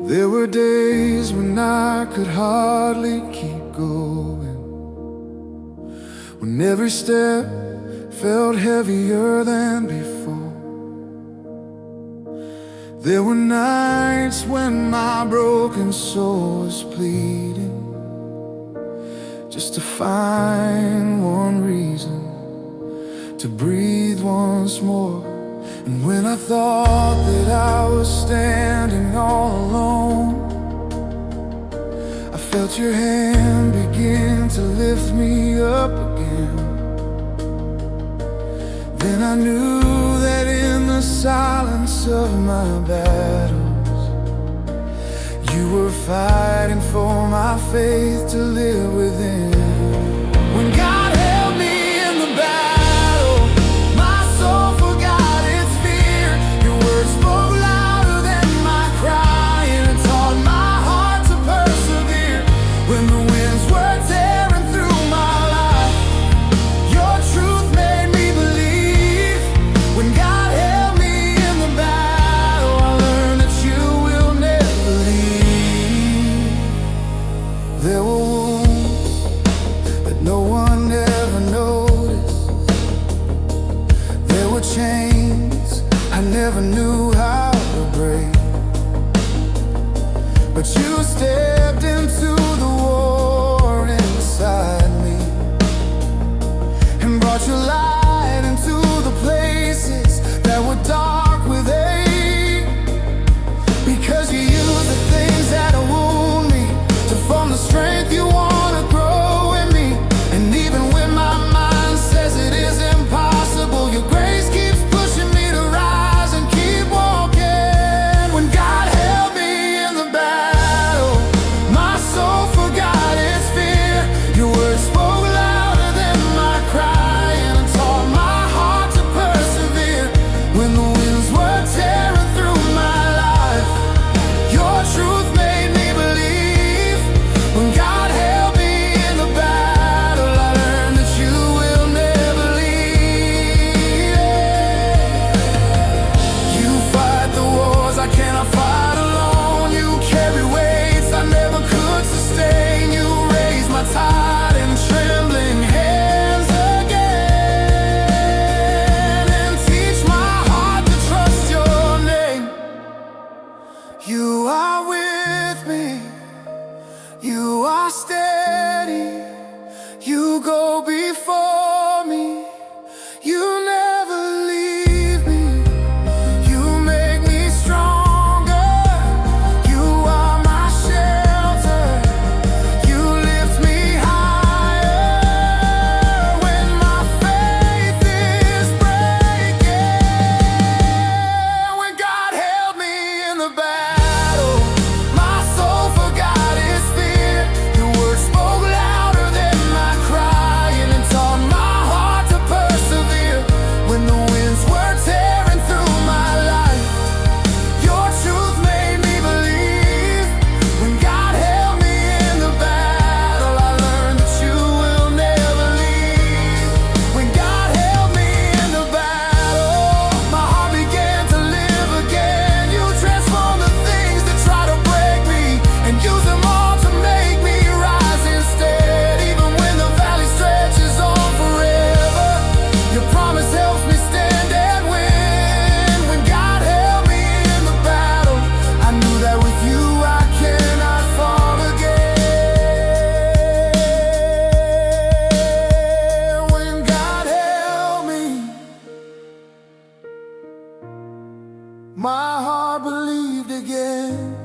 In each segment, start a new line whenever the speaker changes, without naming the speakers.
There were days when I could hardly keep going, when every step felt heavier than before. There were nights when my broken soul was pleading just to find one reason to breathe once more. And when I thought that I was standing all alone, I felt your hand begin to lift me up again. Then I knew that in the silence of my battles, you were fighting for my faith to live within. When God held me in the battle, my soul forgot its fear. Your words spoke louder than my cry, and it taught my heart to persevere. When the winds were tearing through my life, your truth made me believe. When God held me in the battle, I learned that you will never leave. There were wounds that no one ever noticed. There were chains I never knew how to break, but you stepped into the war inside me and brought your light into the places that were dark with hate. Because you used the things that wound me to form the strength you want to grow in me. And even when my mind says it is impossible, your grace keeps pushing me to rise and keep walking. When God held me in the battle, my soul forgot its fear. Your words spoke louder than my cry, and it taught my heart to persevere. When the winds were tearing through my life, your truth made me believe. When God held me in the battle, I learned that you will never leave. You fight the wars I cannot fight alone. You carry weights I never could sustain. You raise my tide in trembling hands again, and teach my heart to trust your name. You are with me, you are steady, you go before me, you never leave me. You make me stronger, you are my shelter, you lift me higher when my faith is breaking. When God held me in the battle, my soul forgot its fear. Your words spoke louder than my cry, and it taught my heart to persevere. When the winds were tearing through my life, your truth made me believe. When God held me in the battle, I learned that you will never leave. When God held me in the battle, my heart began to live again. You transformed the things that try to break me and use them all to make me rise instead. Even when the valley stretches on forever, your promise helps me stand and win. When God held me in the battle, I knew that with you I cannot fall again. When God held me, my heart believed again.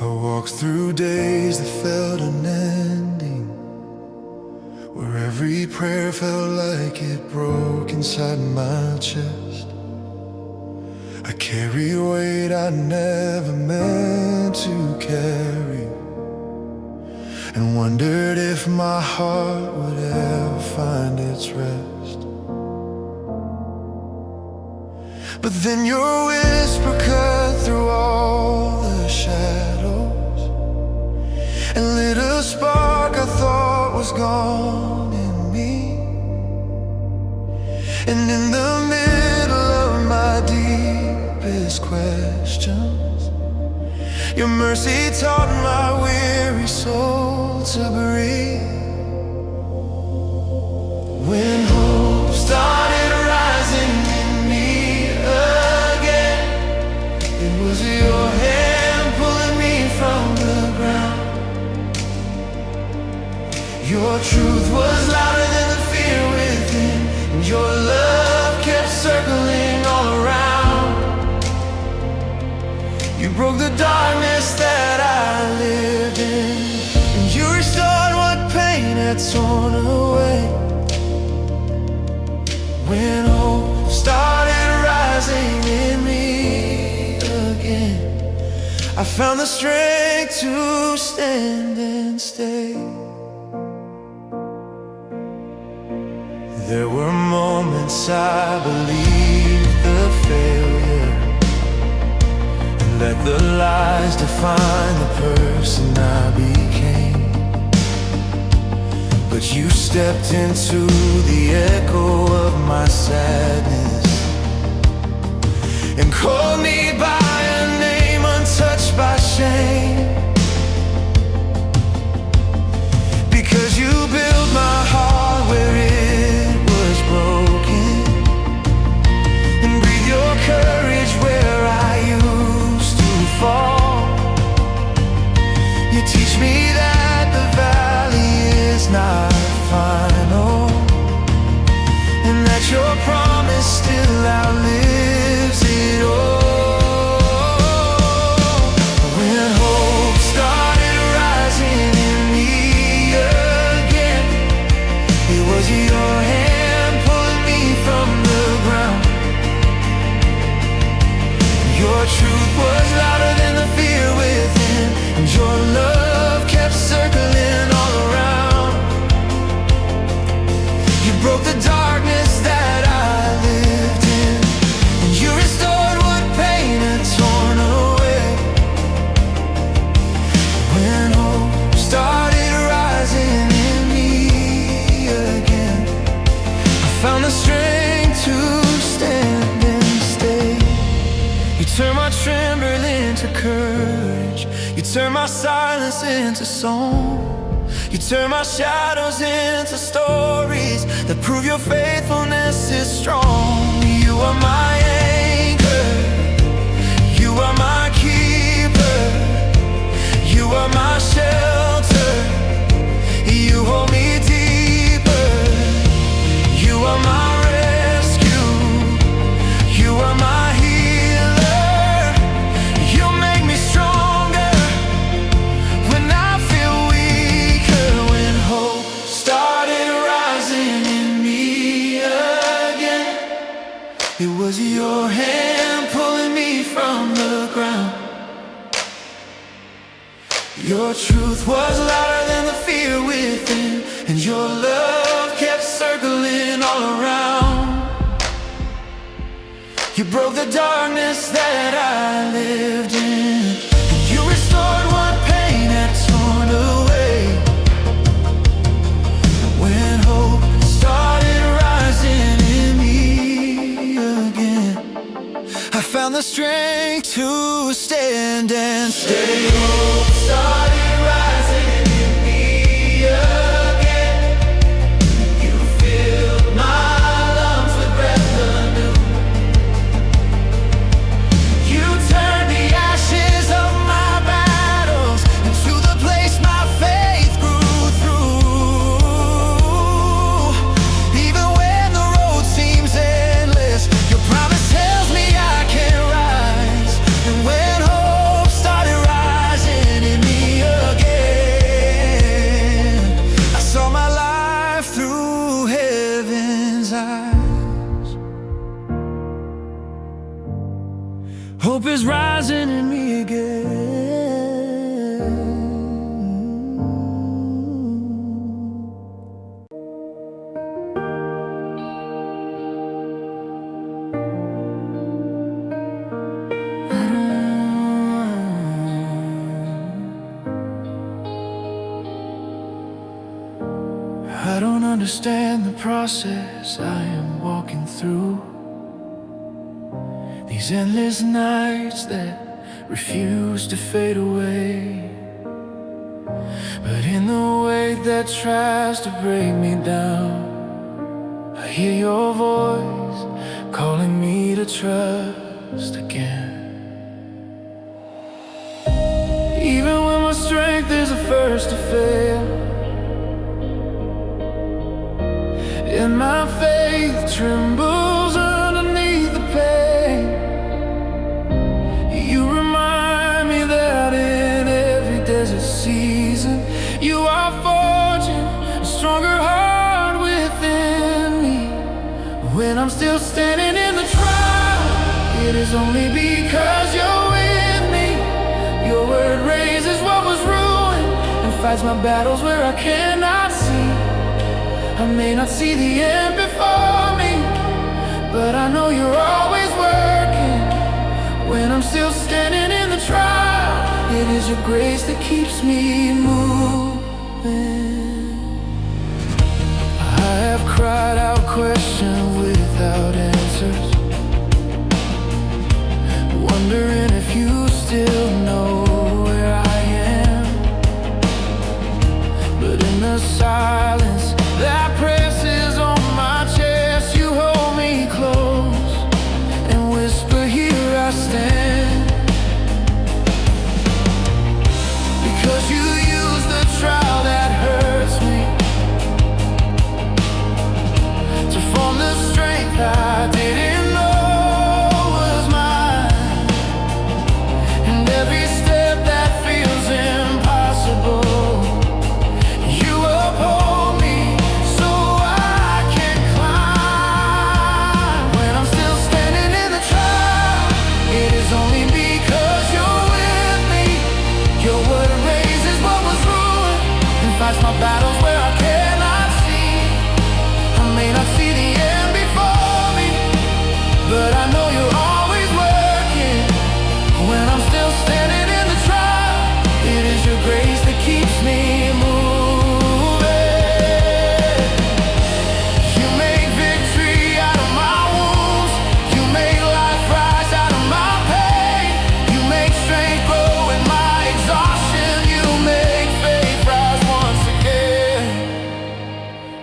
I walked through days that felt unending, where every prayer felt like it broke inside my chest. I carry weight I never meant to carry, and wondered if my heart would ever find its rest. But then your whisper cut through all the shadows and lit a spark I thought was gone in me. And in the middle of my deepest questions, your mercy taught my weary soul to breathe. When hope started rising in me again, it was your hand pulling me from the ground. Your truth was louder than the fear within, and your love kept circling all around. You broke the darkness that I lived in, and you restored what pain had torn away. When hope started rising in me again, I found the strength to stand and stay. There were moments I believed the failure, and let the lies define the person I became. But you stepped into the echo of my sadness and called me by a name untouched by shame. Because you built my heart where it was broken, and breathe your courage where I used to fall. You teach me that the valley is not final, and that your promise still outlives it all. When hope started rising in me again, it was your hand pulling me from the ground. Your truth was louder than the fear within, and your love kept circling all around. You broke the darkness that I lived in, and you restored what pain had torn away. When hope started rising in me again, I found the strength to stand and stay. You turned my trembling into courage, you turned my silence into song. You turn my shadows into stories that prove your faithfulness is strong. You are my anchor, you are my keeper, you are my shelter, you hold me deeper. You are my rescue, you are my healer. You make me stronger when I feel weaker. When hope started rising in me again, it was your hand pulling me from the ground. Your truth was louder than the fear within, and your love kept circling all around. You broke the darkness that I lived in, and you restored what pain had torn away. When hope started rising in me again, I found the strength to stand and stay. Hope started rising in me again. You filled my lungs with breath anew. You turned the ashes of my battles into the place my faith grew through. Even when the road seems endless, your promise tells me I can rise. And when hope started rising understand the process I am walking through. These endless nights that refuse to fade away. But in the weight that tries to break me down, I hear your voice calling me to trust again. Even when my strength is the first to fail, and my faith trembles underneath the pain, you remind me that in every desert season you are forging a stronger heart within me. When I'm still standing in the trial, it is only because you're with me. Your word raises what was ruined and fights my battles where I cannot see. I may not see the end before me, but I know you're always working. When I'm still standing in the trial, it is your grace that keeps me moving. I have cried out questions without answers, wondering if you still know where I am. But in the silence that presses on my chest, you hold me close and whisper, here I stand. Because you use the trial that hurts me to form the strength I didn't know was mine. And every step that feels impossible, you uphold me so I can climb. When I'm still standing in the trial, it is only because you're with me. Your word erases what was ruined and fights my battles where I cannot see. I may not see the end before me, but I know you're always working. When I'm still standing in the trial, it is your grace that keeps me moving. You make victory out of my wounds. You make life rise out of my pain. You make strength grow in my exhaustion. You make faith rise once again.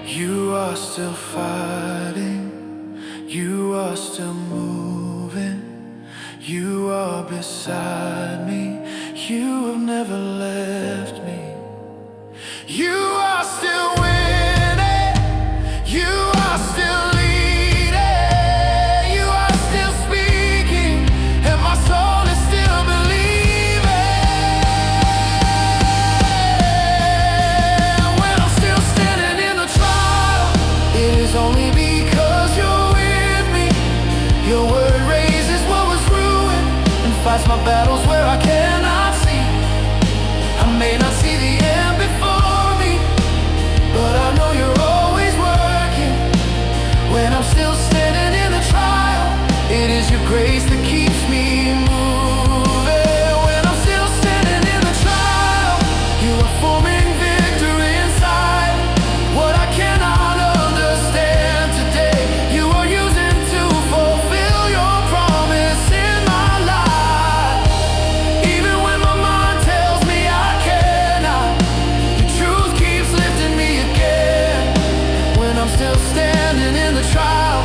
You are still fighting. You are still moving. You are beside me. You have never left me. You are still winning. You are still leading. You are still speaking, and my soul is still believing. When I'm still standing in the trial, it is only because you're with me. Your word raises what was ruined and fights my battles where I cannot see. I may not see the end before me, but I know you're always working. When I'm still standing in the trial, it is your grace that keeps me moving. When I'm still standing in the trial, you are forming victory inside. What I cannot understand today, you are using to fulfill your promise in my life. Even when my mind tells me I cannot, the truth keeps lifting me again. When I'm still standing in the trial,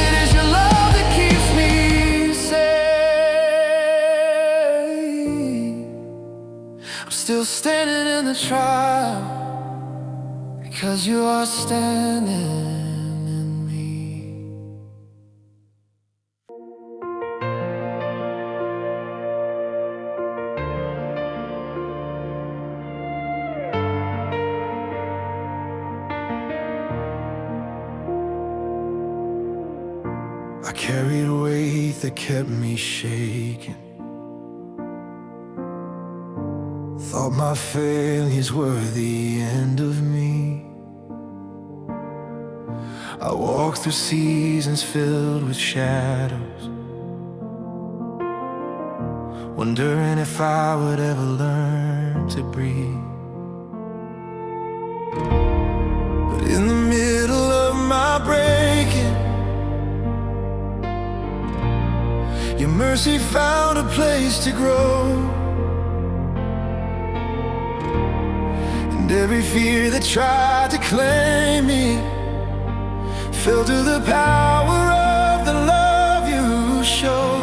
it is your love that keeps me safe. I'm still standing in the trial because you are standing in me. I carried weight that kept me shaking. Thought my failures were the end of me. I walked through seasons filled with shadows, wondering if I would ever learn to breathe. But in the middle mercy found a place to grow, and every fear that tried to claim me fell to the power of the love you show.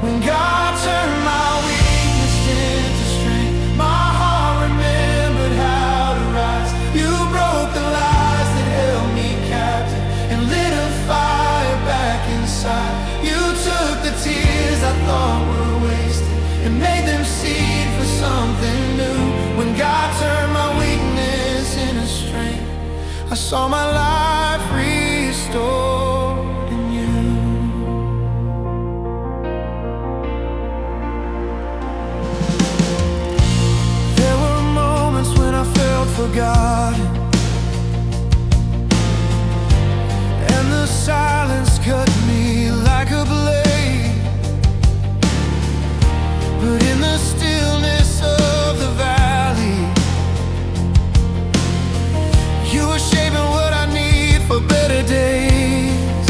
When God turned my weakness into strength, my heart remembered how to rise. You broke the lies that held me captive and lit a fire back inside. You took the tears I thought were wasted and made them seed for something new. When God turned my weakness into strength, I saw my life restored in you. There were moments when I felt forgotten, and the silence cut me like a blade. But in the stillness of the valley, you were shaping what I need for better days.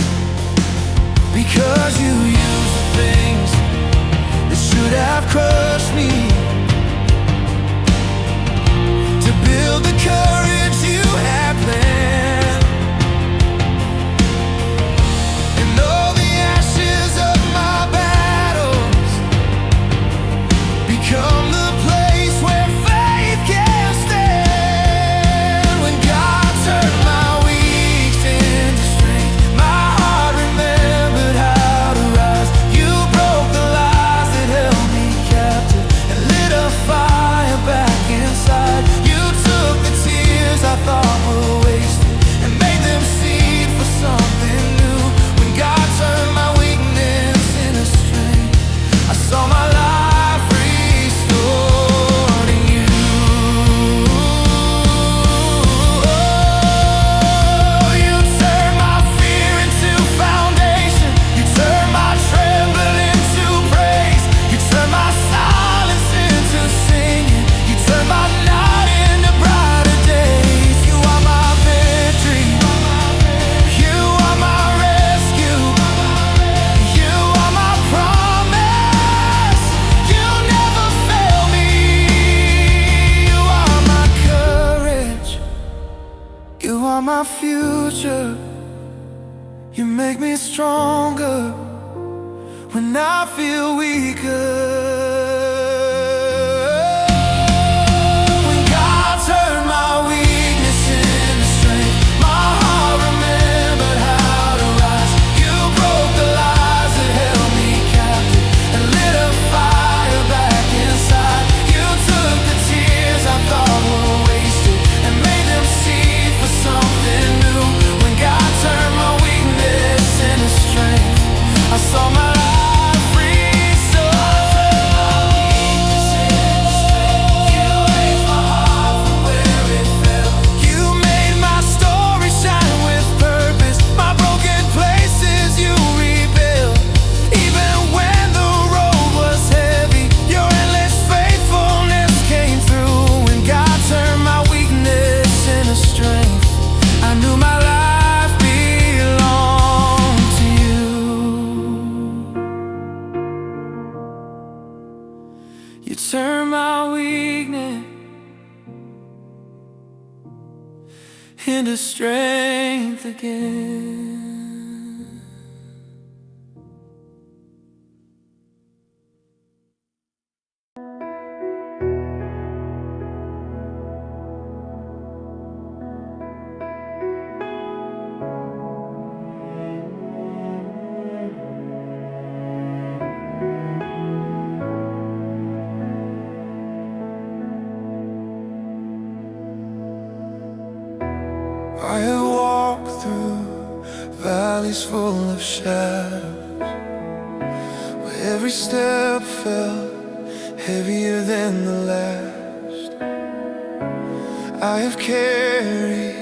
Because you used the things that should have crushed me to build the courage you had planned. And all the ashes of my battles become the place where faith can stand. When God turned my weeks into strength, my heart remembered how to rise. You broke the lies that held me captive and lit a fire back inside. You took the tears I thought were wasted and made them seed for something new. When God turned my weakness into strength, I saw my life restored in you. Oh, you turned my fear into foundation. You turned my tremble into praise. You turned my silence into singing. You turned my night into brighter days. You are my victory. You are my rescue. You are my promise. You never fail me. You are my courage. You are my future. You make me stronger when I feel weaker. When God turned my weakness into strength, my heart remembered how to rise. You broke the lies that held me captive and lit a fire back inside. You took the tears I thought were wasted and made them seed for something new. When God turned my weakness into strength, I saw my life you turn my weakness into strength again. I have walked through valleys full of shadows, where every step felt heavier than the last. I have carried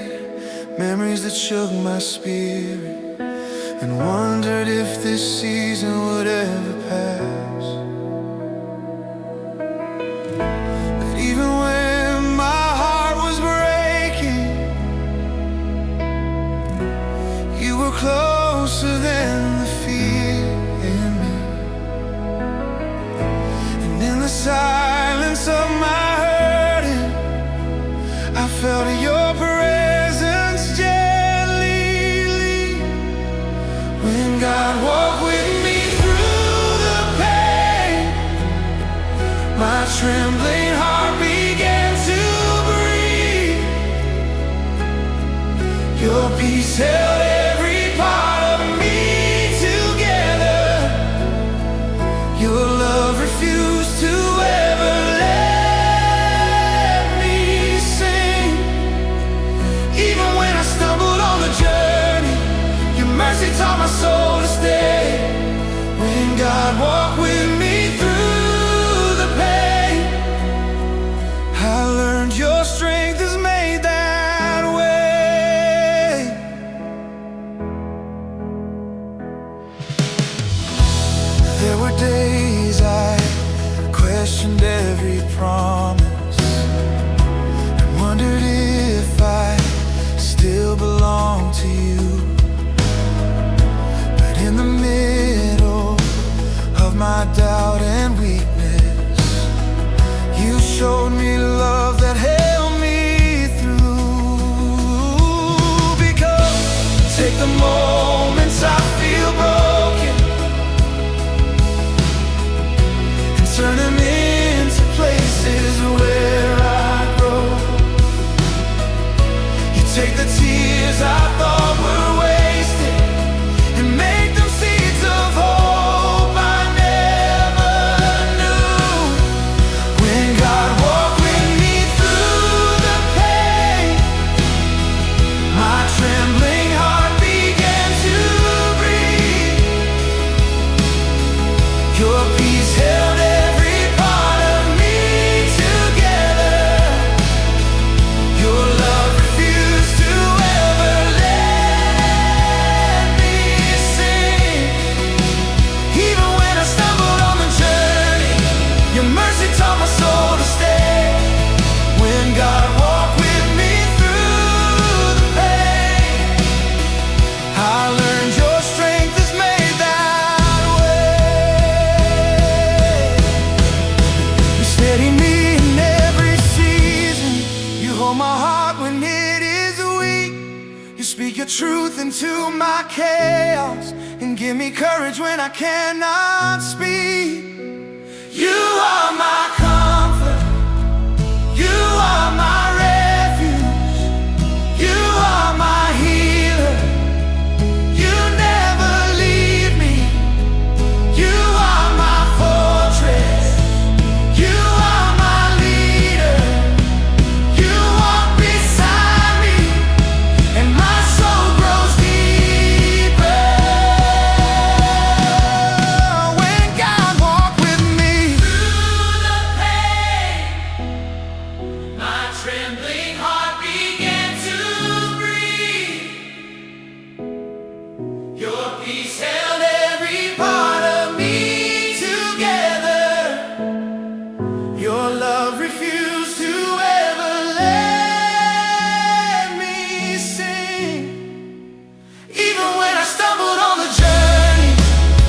memories that shook my spirit and wondered if this season would ever pass. But even when my heart was breaking, you were closer than the fear in me. trembling heart began to breathe. Your peace held every part of me together. Your love refused to ever let me sing. Even when I stumbled on the journey, your mercy taught my soul to stay. When God walked with me through the pain, I learned your strength is made that way. There were days I questioned every promise and wondered if I still belong to you. But in the middle of my doubt and weakness, you showed me love that held me through. Because take the moments I feel broken and turn them into places where I grow. You take the tears I thought were wasted and make them seeds of hope I never knew. When God walked with me through the pain, my trembling heart began to breathe. Your peace held every part of me together. Your love refused to ever let me sing. Even when I stumbled on the journey, your mercy taught my soul to stay. When God walked with me through the pain, I learned your strength is made that way. You steady me in every season. You hold my heart when it is weak. You speak your truth into my chaos and give me courage when I cannot speak. You are my comfort. You are my refuge. You are my healer. You never leave me. You are my fortress. You are my leader. You walk beside me, and my soul grows deeper. When God walked with me through the pain, my trembling heart began to breathe. Your peace held every part of me together. Your love refused to ever let me sing. Even when I stumbled on the journey,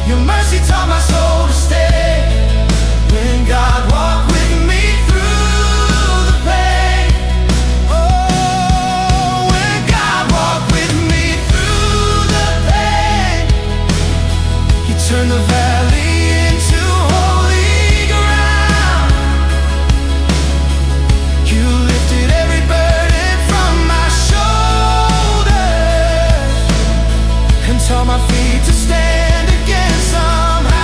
your mercy taught my soul to stay. When God walked with me through the pain, oh, when God walked with me through the pain, He turned the valley into holy ground. You lifted every burden from my shoulders and taught my feet to stand again somehow.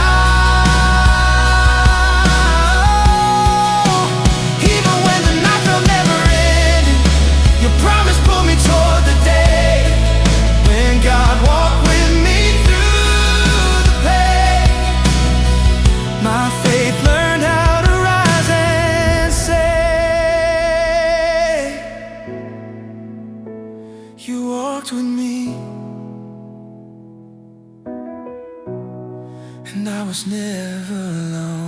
Even when the night felt never ending, your promise pulled me toward the day. When God walked with me through the pain, my faith learned how to rise and say, you walked with me, and I was never alone.